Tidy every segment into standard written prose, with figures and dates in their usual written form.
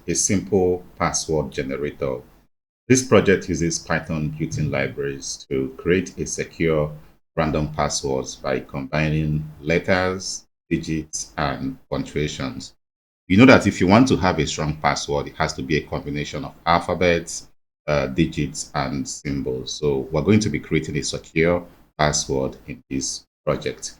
a simple password generator. This project uses Python built-in libraries to create a secure random passwords by combining letters, digits, and punctuations. You know that if you want to have a strong password, it has to be a combination of alphabets, digits, and symbols. So we're going to be creating a secure password in this project.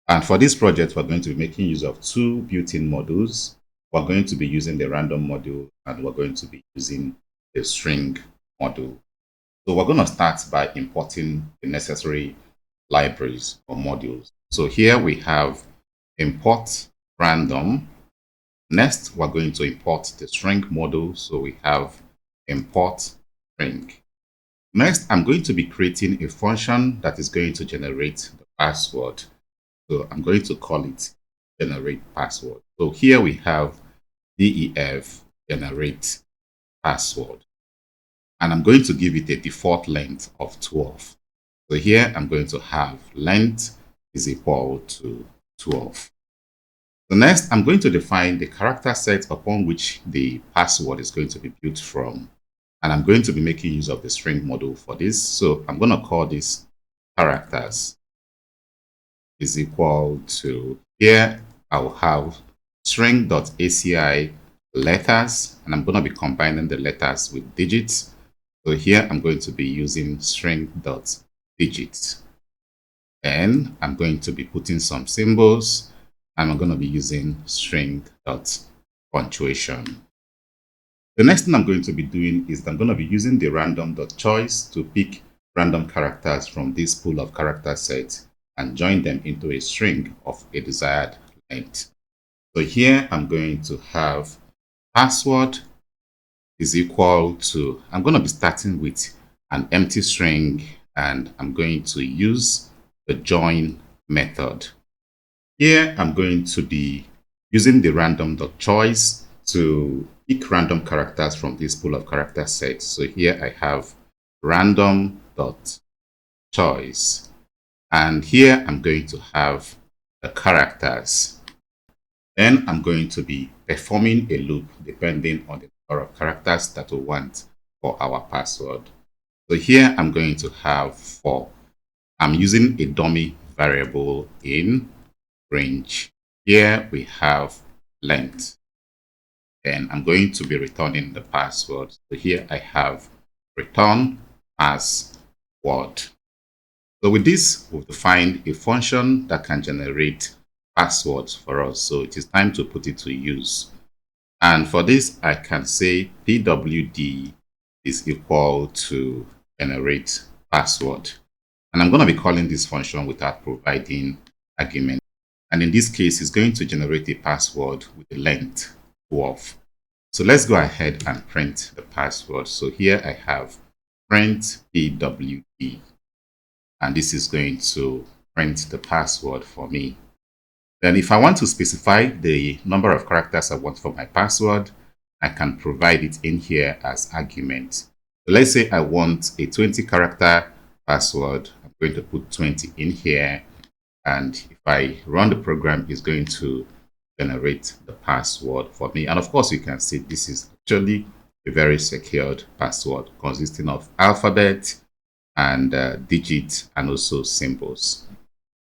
And for this project, we're going to be making use of two built-in modules. We're going to be using the random module and we're going to be using the string module. So we're going to start by importing the necessary libraries or modules. So here we have import random. Next, we're going to import the string module. So we have import string. Next, I'm going to be creating a function that is going to generate the password. So I'm going to call it generate password. So here we have def generate password. And I'm going to give it a default length of 12. So here I'm going to have length is equal to 12. So next, I'm going to define the character set upon which the password is going to be built from. And I'm going to be making use of the string module for this. So I'm going to call this characters is equal to, here I'll have string.aci letters, and I'm going to be combining the letters with digits. So here I'm going to be using string.digits. And I'm going to be putting some symbols, and I'm going to be using string.punctuation. The next thing I'm going to be doing is I'm going to be using the random.choice to pick random characters from this pool of character sets and join them into a string of a desired length. So here I'm going to have password is equal to, I'm going to be starting with an empty string, and I'm going to use the join method. Here I'm going to be using the random.choice to pick random characters from this pool of character sets. So here I have random.choice, and here I'm going to have the characters. Then I'm going to be performing a loop depending on the number of characters that we want for our password. So here I'm going to have 4. I'm using a dummy variable in range. Here we have length. And I'm going to be returning the password. So here I have return password. So with this, we've defined a function that can generate passwords for us. So it is time to put it to use. And for this, I can say pwd is equal to generate password. And I'm going to be calling this function without providing argument. And in this case, it's going to generate a password with the length 12. So let's go ahead and print the password. So here I have print pwd. And this is going to print the password for me. Then if I want to specify the number of characters I want for my password, I can provide it in here as argument. So let's say I want a 20 character password. I'm going to put 20 in here. And if I run the program, it's going to generate the password for me. And of course, you can see this is actually a very secured password consisting of alphabet and digits and also symbols.